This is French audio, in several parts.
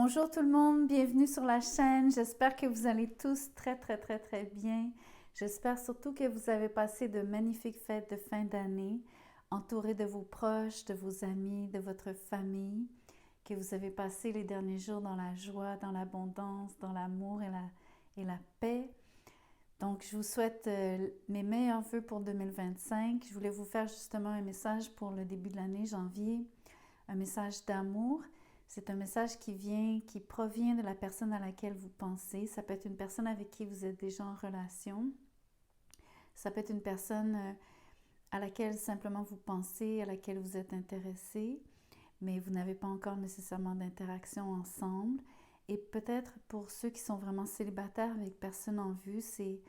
Bonjour tout le monde, bienvenue sur la chaîne. J'espère que vous allez tous très bien. J'espère surtout que vous avez passé de magnifiques fêtes de fin d'année, entourés de vos proches, de vos amis, de votre famille, que vous avez passé les derniers jours dans la joie, dans l'abondance, dans l'amour et la paix. Donc, je vous souhaite mes meilleurs vœux pour 2025. Je voulais vous faire justement un message pour le début de l'année, janvier, un message d'amour. C'est un message qui provient de la personne à laquelle vous pensez. Ça peut être une personne avec qui vous êtes déjà en relation. Ça peut être une personne à laquelle simplement vous pensez, à laquelle vous êtes intéressé, mais vous n'avez pas encore nécessairement d'interaction ensemble. Et peut-être pour ceux qui sont vraiment célibataires avec personne en vue, c'est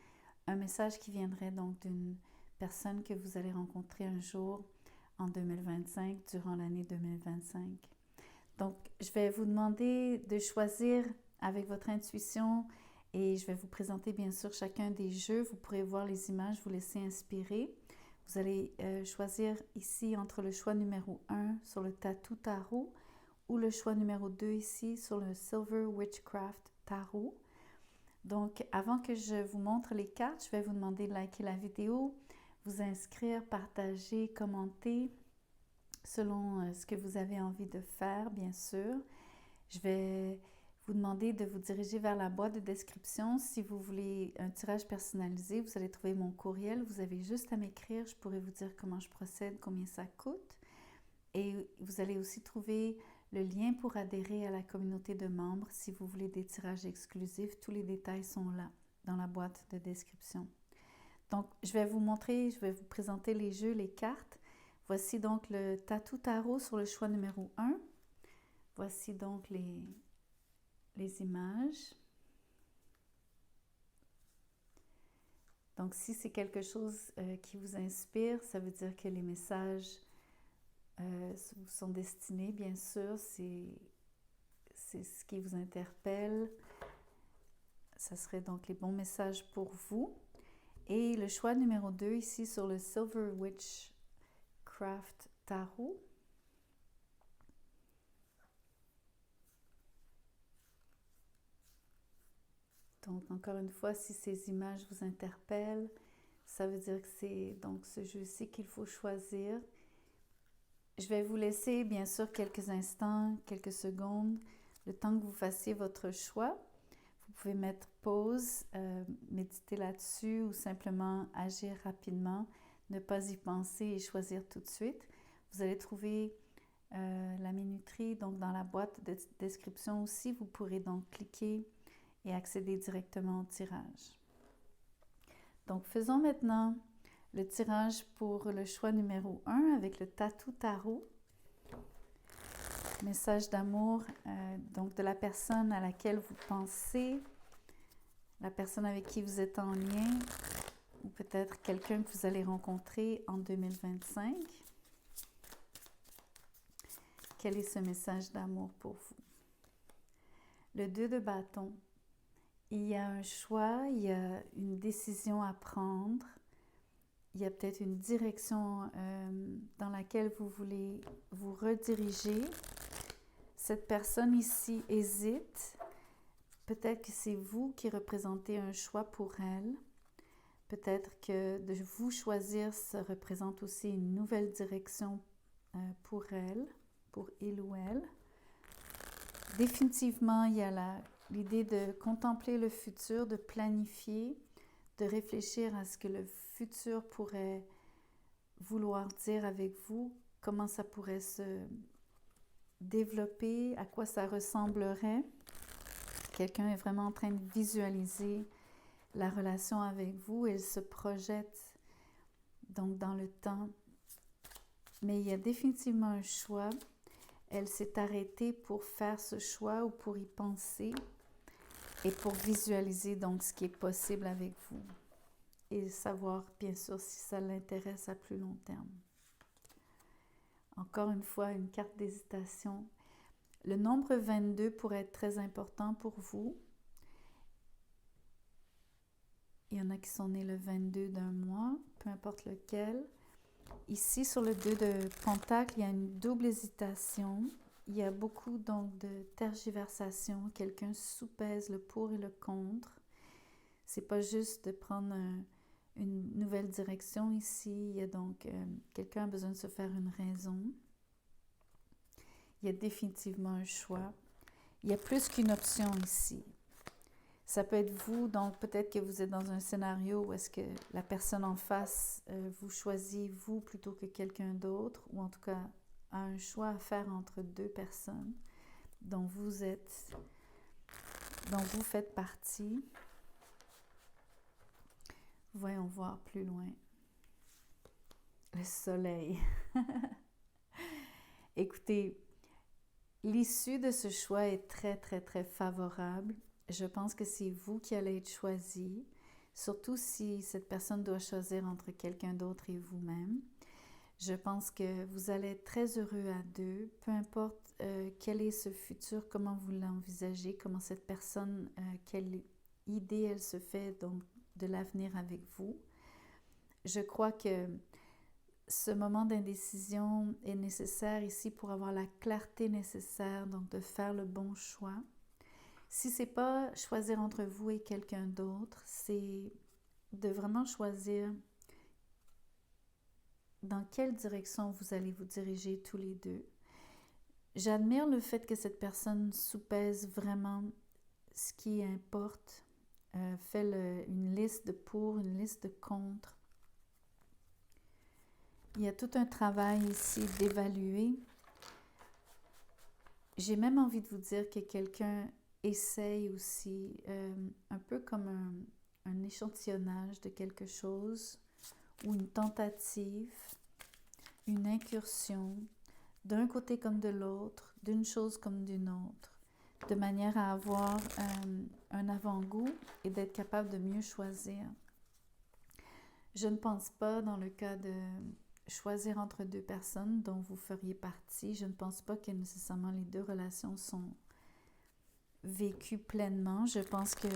un message qui viendrait donc d'une personne que vous allez rencontrer un jour en 2025, durant l'année 2025. Donc, je vais vous demander de choisir avec votre intuition et je vais vous présenter bien sûr chacun des jeux. Vous pourrez voir les images, vous laisser inspirer. Vous allez choisir ici entre le choix numéro 1 sur le Tattoo Tarot ou le choix numéro 2 ici sur le Silver Witchcraft Tarot. Donc, avant que je vous montre les cartes, je vais vous demander de liker la vidéo, vous inscrire, partager, commenter selon ce que vous avez envie de faire, bien sûr. Je vais vous demander de vous diriger vers la boîte de description. Si vous voulez un tirage personnalisé, vous allez trouver mon courriel. Vous avez juste à m'écrire. Je pourrai vous dire comment je procède, combien ça coûte. Et vous allez aussi trouver le lien pour adhérer à la communauté de membres si vous voulez des tirages exclusifs. Tous les détails sont là, dans la boîte de description. Donc, je vais vous présenter les jeux, les cartes. Voici donc le Tattoo Tarot sur le choix numéro 1. Voici donc les images. Donc, si c'est quelque chose qui vous inspire, ça veut dire que les messages vous sont destinés, bien sûr. C'est ce qui vous interpelle. Ça serait donc les bons messages pour vous. Et le choix numéro 2 ici sur le Silver Witchcraft Tarot. Donc, encore une fois, si ces images vous interpellent, ça veut dire que c'est donc ce jeu-ci qu'il faut choisir. Je vais vous laisser, bien sûr, quelques instants, quelques secondes, le temps que vous fassiez votre choix. Vous pouvez mettre pause, méditer là-dessus ou simplement agir rapidement, ne pas y penser et choisir tout de suite. Vous allez trouver la minuterie donc dans la boîte de description aussi. Vous pourrez donc cliquer et accéder directement au tirage. Donc, faisons maintenant le tirage pour le choix numéro 1 avec le Tattoo Tarot. Message d'amour donc de la personne à laquelle vous pensez, la personne avec qui vous êtes en lien, ou peut-être quelqu'un que vous allez rencontrer en 2025. Quel est ce message d'amour pour vous? Le 2 de bâton. Il y a un choix, il y a une décision à prendre, il y a peut-être une direction dans laquelle vous voulez vous rediriger. Cette personne ici hésite. Peut-être que c'est vous qui représentez un choix pour elle. Peut-être que de vous choisir, ça représente aussi une nouvelle direction pour elle, pour il ou elle. Définitivement, il y a l'idée de contempler le futur, de planifier, de réfléchir à ce que le futur pourrait vouloir dire avec vous, comment ça pourrait se développer, à quoi ça ressemblerait. Quelqu'un est vraiment en train de visualiser la relation avec vous, elle se projette donc dans le temps. Mais il y a définitivement un choix. Elle s'est arrêtée pour faire ce choix ou pour y penser et pour visualiser donc ce qui est possible avec vous et savoir bien sûr si ça l'intéresse à plus long terme. Encore une fois, une carte d'hésitation. Le nombre 22 pourrait être très important pour vous. Il y en a qui sont nés le 22 d'un mois, peu importe lequel. Ici, sur le 2 de Pentacle, il y a une double hésitation. il y a beaucoup donc de tergiversation. Quelqu'un sous-pèse le pour et le contre. C'est pas juste de prendre une nouvelle direction ici. Il y a donc quelqu'un a besoin de se faire une raison. Il y a définitivement un choix. Il y a plus qu'une option ici. Ça peut être vous, donc peut-être que vous êtes dans un scénario où est-ce que la personne en face vous choisit vous plutôt que quelqu'un d'autre, ou en tout cas a un choix à faire entre deux personnes dont vous faites partie. Voyons voir plus loin. Le soleil. Écoutez, l'issue de ce choix est très, très, très favorable. Je pense que c'est vous qui allez être choisi, surtout si cette personne doit choisir entre quelqu'un d'autre et vous-même. Je pense que vous allez être très heureux à deux, peu importe quel est ce futur, comment vous l'envisagez, comment cette personne, quelle idée elle se fait donc de l'avenir avec vous. Je crois que ce moment d'indécision est nécessaire ici pour avoir la clarté nécessaire, donc de faire le bon choix. Si ce n'est pas choisir entre vous et quelqu'un d'autre, c'est de vraiment choisir dans quelle direction vous allez vous diriger tous les deux. J'admire le fait que cette personne soupèse vraiment ce qui importe, fait une liste de pour, une liste de contre. Il y a tout un travail ici d'évaluer. J'ai même envie de vous dire que quelqu'un essaye aussi, un peu comme un échantillonnage de quelque chose ou une tentative, une incursion, d'un côté comme de l'autre, d'une chose comme d'une autre, de manière à avoir un avant-goût et d'être capable de mieux choisir. Je ne pense pas, dans le cas de choisir entre deux personnes dont vous feriez partie, je ne pense pas que nécessairement les deux relations sont vécues pleinement. Je pense que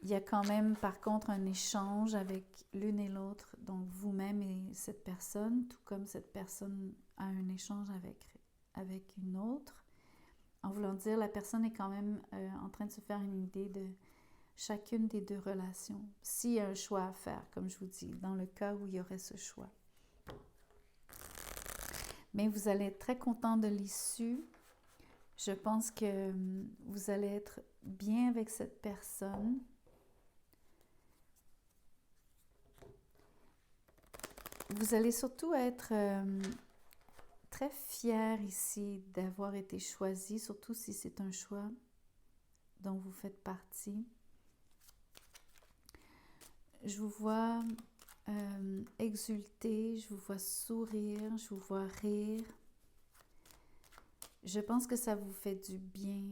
il y a quand même, par contre, un échange avec l'une et l'autre, donc vous-même et cette personne, tout comme cette personne a un échange avec une autre. En voulant dire, la personne est quand même en train de se faire une idée de chacune des deux relations. S'il y a un choix à faire, comme je vous dis, dans le cas où il y aurait ce choix. Mais vous allez être très content de l'issue. Je pense que vous allez être bien avec cette personne. Vous allez surtout être très fier ici d'avoir été choisi, surtout si c'est un choix dont vous faites partie. Je vous vois exulter, je vous vois sourire, je vous vois rire. Je pense que ça vous fait du bien.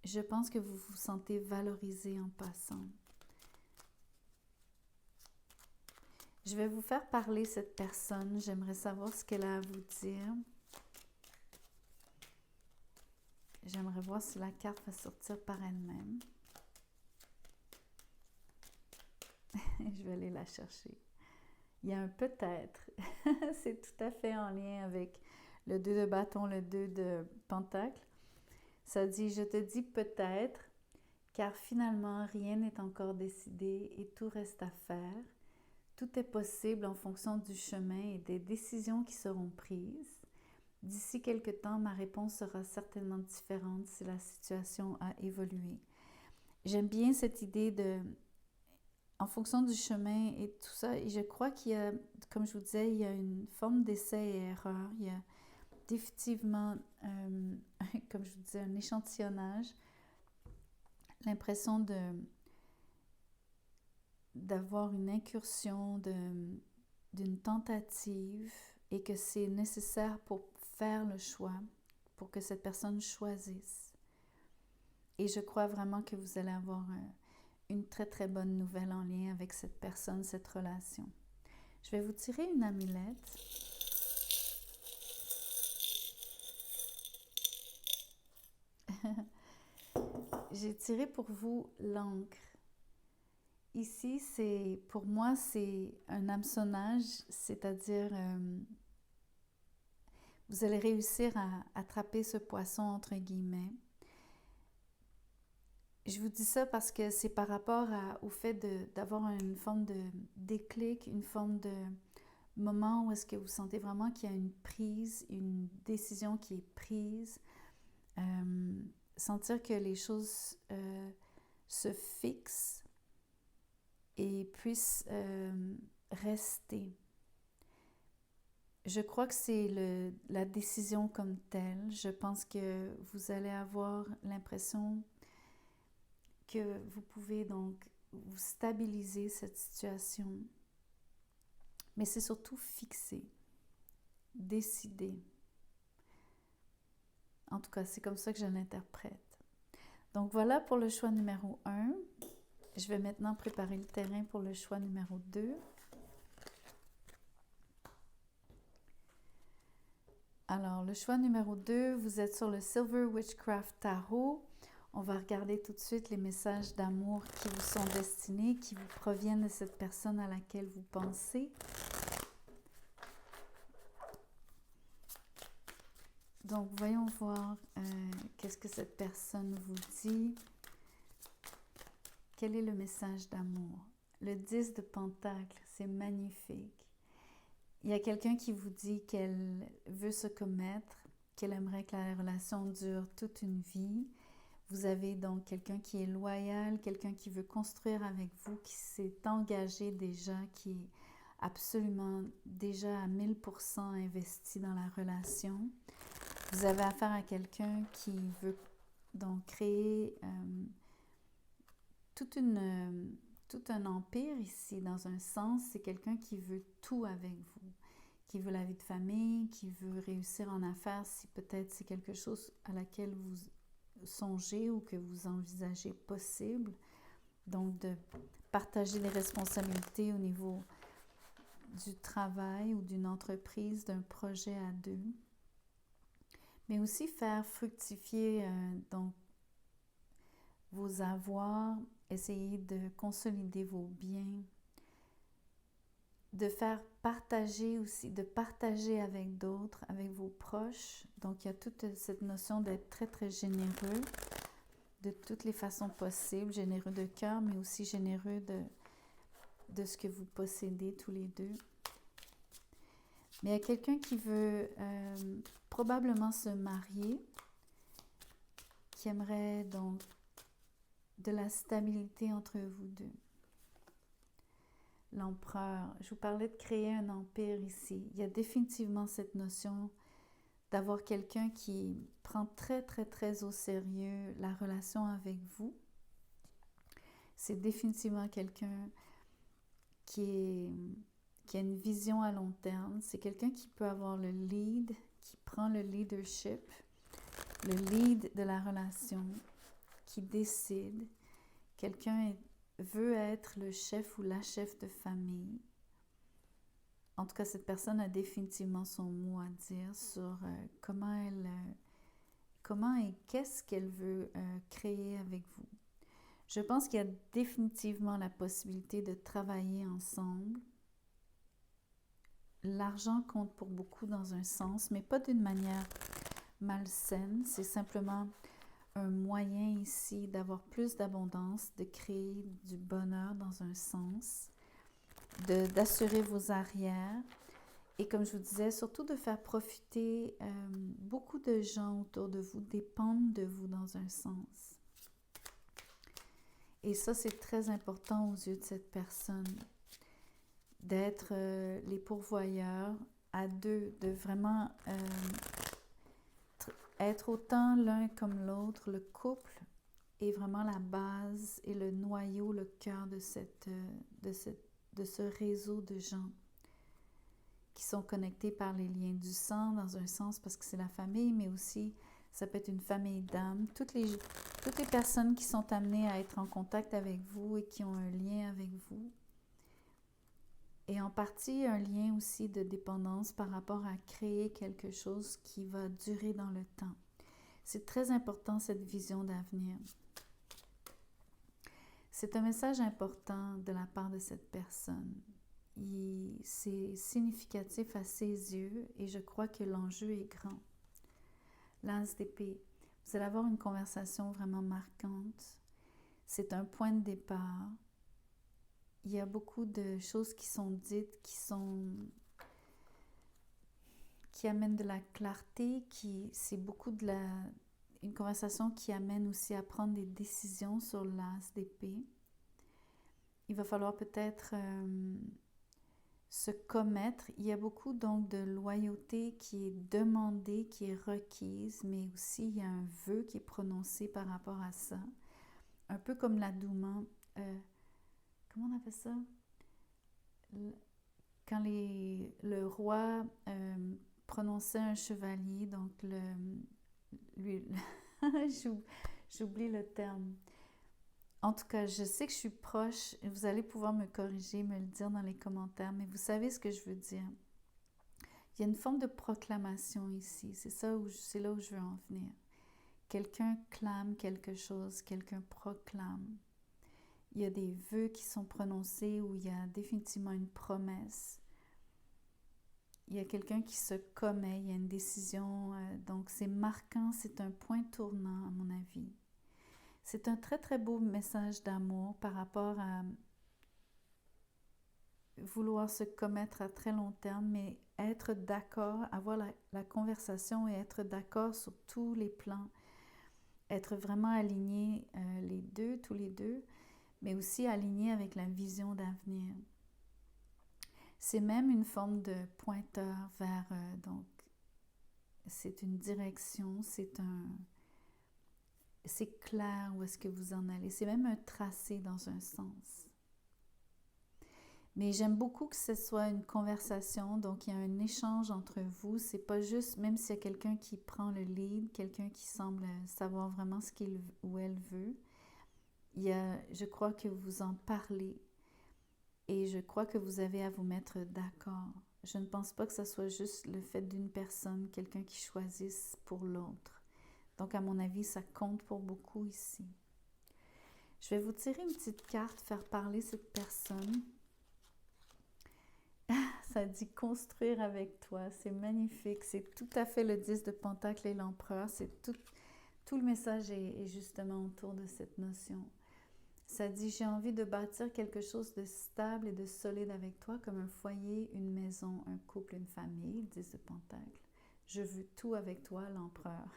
Je pense que vous vous sentez valorisé en passant. Je vais vous faire parler cette personne. J'aimerais savoir ce qu'elle a à vous dire. J'aimerais voir si la carte va sortir par elle-même. Je vais aller la chercher. Il y a un peut-être. C'est tout à fait en lien avec le 2 de bâton, le 2 de pentacle. Ça dit, je te dis peut-être, car finalement rien n'est encore décidé et tout reste à faire. Tout est possible en fonction du chemin et des décisions qui seront prises. D'ici quelque temps, ma réponse sera certainement différente si la situation a évolué. J'aime bien cette idée de, en fonction du chemin et tout ça, et je crois qu'il y a, comme je vous disais, il y a une forme d'essai et erreur. Il y a définitivement, comme je vous disais, un échantillonnage, l'impression d'avoir une incursion, d'une tentative et que c'est nécessaire pour faire le choix, pour que cette personne choisisse. Et je crois vraiment que vous allez avoir une très très bonne nouvelle en lien avec cette personne, cette relation. Je vais vous tirer une amulette. J'ai tiré pour vous l'encre. Ici, pour moi, c'est un hameçonnage, c'est-à-dire, vous allez réussir à attraper ce poisson entre guillemets. Je vous dis ça parce que c'est par rapport au fait d'avoir une forme de déclic, une forme de moment où est-ce que vous sentez vraiment qu'il y a une prise, une décision qui est prise. Sentir que les choses se fixent et puissent rester. Je crois que c'est la décision comme telle. Je pense que vous allez avoir l'impression que vous pouvez donc vous stabiliser cette situation. Mais c'est surtout fixer, décider. En tout cas, c'est comme ça que je l'interprète. Donc voilà pour le choix numéro 1. Je vais maintenant préparer le terrain pour le choix numéro 2. Alors, le choix numéro 2, vous êtes sur le Silver Witchcraft Tarot. On va regarder tout de suite les messages d'amour qui vous sont destinés, qui vous proviennent de cette personne à laquelle vous pensez. Donc, voyons voir qu'est-ce que cette personne vous dit. Quel est le message d'amour? Le 10 de Pentacle, c'est magnifique. Il y a quelqu'un qui vous dit qu'elle veut se commettre, qu'elle aimerait que la relation dure toute une vie. Vous avez donc quelqu'un qui est loyal, quelqu'un qui veut construire avec vous, qui s'est engagé déjà, qui est absolument déjà à 1000% investi dans la relation. Vous avez affaire à quelqu'un qui veut donc créer tout un empire ici, dans un sens. C'est quelqu'un qui veut tout avec vous, qui veut la vie de famille, qui veut réussir en affaires si peut-être c'est quelque chose à laquelle vous songez ou que vous envisagez possible. Donc, de partager les responsabilités au niveau du travail ou d'une entreprise, d'un projet à deux. Mais aussi faire fructifier donc vos avoirs, essayer de consolider vos biens, de faire partager aussi, de partager avec d'autres, avec vos proches. Donc, il y a toute cette notion d'être très, très généreux de toutes les façons possibles, généreux de cœur, mais aussi généreux de ce que vous possédez tous les deux. Mais il y a quelqu'un qui veut probablement se marier, qui aimerait donc de la stabilité entre vous deux. L'empereur, je vous parlais de créer un empire ici. Il y a définitivement cette notion d'avoir quelqu'un qui prend très, très, très au sérieux la relation avec vous. C'est définitivement quelqu'un qui a une vision à long terme. C'est quelqu'un qui peut avoir le lead, qui prend le leadership, le lead de la relation, qui décide. Quelqu'un veut être le chef ou la chef de famille. En tout cas, cette personne a définitivement son mot à dire sur comment et qu'est-ce qu'elle veut créer avec vous. Je pense qu'il y a définitivement la possibilité de travailler ensemble. L'argent compte pour beaucoup dans un sens, mais pas d'une manière malsaine. C'est simplement un moyen ici d'avoir plus d'abondance, de créer du bonheur dans un sens, d'assurer vos arrières et comme je vous disais, surtout de faire profiter beaucoup de gens autour de vous, dépendent de vous dans un sens. Et ça, c'est très important aux yeux de cette personne, d'être les pourvoyeurs à deux, de vraiment être autant l'un comme l'autre. Le couple est vraiment la base et le noyau, le cœur de ce réseau de gens qui sont connectés par les liens du sang dans un sens parce que c'est la famille, mais aussi ça peut être une famille d'âmes. Toutes les personnes qui sont amenées à être en contact avec vous et qui ont un lien avec vous. Et en partie, un lien aussi de dépendance par rapport à créer quelque chose qui va durer dans le temps. C'est très important, cette vision d'avenir. C'est un message important de la part de cette personne. c'est significatif à ses yeux et je crois que l'enjeu est grand. L'as d'épée. Vous allez avoir une conversation vraiment marquante. C'est un point de départ. Il y a beaucoup de choses qui sont dites, qui amènent de la clarté, c'est beaucoup une conversation qui amène aussi à prendre des décisions sur l'as d'épée. Il va falloir peut-être se commettre. Il y a beaucoup donc de loyauté qui est demandée, qui est requise, mais aussi il y a un vœu qui est prononcé par rapport à ça. Un peu comme la Douma. Comment on appelle ça? Quand le roi prononçait un chevalier, donc j'oublie le terme. En tout cas, je sais que je suis proche, et vous allez pouvoir me corriger, me le dire dans les commentaires, mais vous savez ce que je veux dire. Il y a une forme de proclamation ici, c'est là où je veux en venir. Quelqu'un clame quelque chose, quelqu'un proclame. Il y a des vœux qui sont prononcés où il y a définitivement une promesse. Il y a quelqu'un qui se commet, il y a une décision, donc c'est marquant, c'est un point tournant à mon avis. C'est un très très beau message d'amour par rapport à vouloir se commettre à très long terme, mais être d'accord, avoir la conversation et être d'accord sur tous les plans, être vraiment alignés tous les deux, mais aussi alignés avec la vision d'avenir. C'est même une forme de pointeur vers, donc, c'est une direction, c'est clair où est-ce que vous en allez. C'est même un tracé dans un sens. Mais j'aime beaucoup que ce soit une conversation, donc il y a un échange entre vous. C'est pas juste, même s'il y a quelqu'un qui prend le lead, quelqu'un qui semble savoir vraiment ce qu'il ou elle veut, je crois que vous en parlez. Et je crois que vous avez à vous mettre d'accord. Je ne pense pas que ce soit juste le fait d'une personne, quelqu'un qui choisisse pour l'autre. Donc, à mon avis, ça compte pour beaucoup ici. Je vais vous tirer une petite carte, faire parler cette personne. Ça dit construire avec toi. C'est magnifique. C'est tout à fait le 10 de Pentacle et l'Empereur. Tout le message est justement autour de cette notion. Ça dit, j'ai envie de bâtir quelque chose de stable et de solide avec toi, comme un foyer, une maison, un couple, une famille, 10 de Pentacle. Je veux tout avec toi, l'Empereur.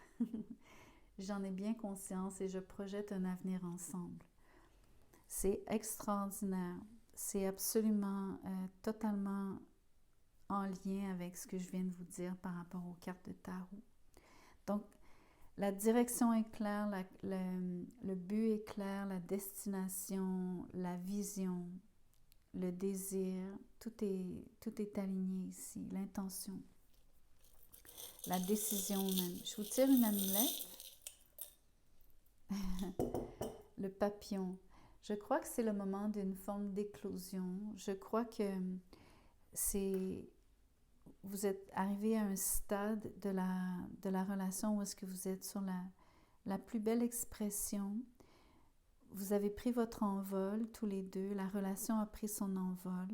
J'en ai bien conscience et je projette un avenir ensemble. C'est extraordinaire. C'est absolument, totalement en lien avec ce que je viens de vous dire par rapport aux cartes de tarot. Donc, la direction est claire, le but est clair, la destination, la vision, le désir, tout est aligné ici, l'intention, la décision même. Je vous tire une amulette. Le papillon. Je crois que c'est le moment d'une forme d'éclosion. Je crois que vous êtes arrivé à un stade de la relation où est-ce que vous êtes sur la plus belle expression. Vous avez pris votre envol tous les deux, la relation a pris son envol.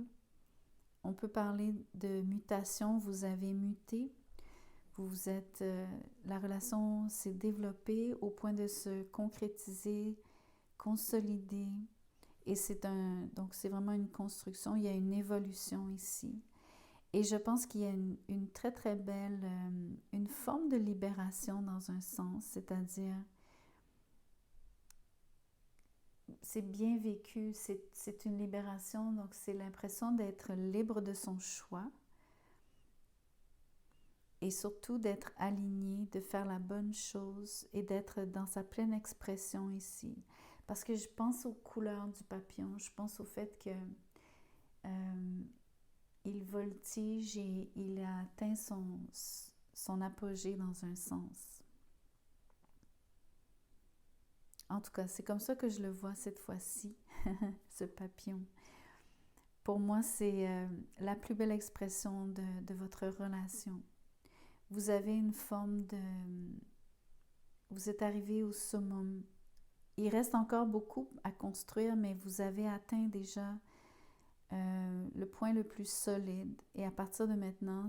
On peut parler de mutation, vous avez muté, la relation s'est développée au point de se concrétiser, consolider, et donc c'est vraiment une construction, il y a une évolution ici. Et je pense qu'il y a une très très belle, une forme de libération dans un sens, c'est-à-dire c'est bien vécu, c'est une libération, donc c'est l'impression d'être libre de son choix et surtout d'être aligné, de faire la bonne chose et d'être dans sa pleine expression ici. Parce que je pense aux couleurs du papillon, je pense au fait que il voltige et il a atteint son apogée dans un sens. En tout cas, c'est comme ça que je le vois cette fois-ci, ce papillon. Pour moi, c'est la plus belle expression de votre relation. Vous avez une forme de... Vous êtes arrivé au summum. Il reste encore beaucoup à construire, mais vous avez atteint déjà le point le plus solide. Et à partir de maintenant,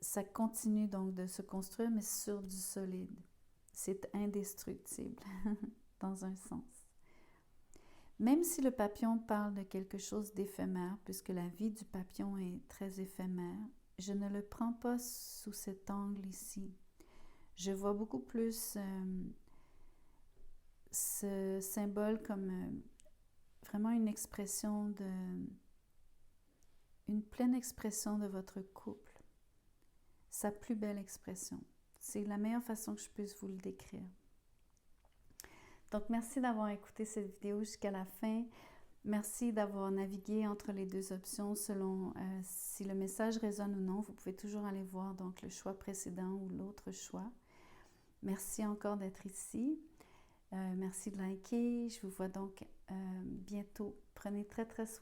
ça continue donc de se construire, mais sur du solide. C'est indestructible, dans un sens. Même si le papillon parle de quelque chose d'éphémère, puisque la vie du papillon est très éphémère, je ne le prends pas sous cet angle ici. Je vois beaucoup plus ce symbole comme vraiment une pleine expression de votre couple. Sa plus belle expression. C'est la meilleure façon que je puisse vous le décrire. Donc, merci d'avoir écouté cette vidéo jusqu'à la fin. Merci d'avoir navigué entre les deux options selon si le message résonne ou non. Vous pouvez toujours aller voir donc le choix précédent ou l'autre choix. Merci encore d'être ici. Merci de liker. Je vous vois donc bientôt. Prenez très, très soin.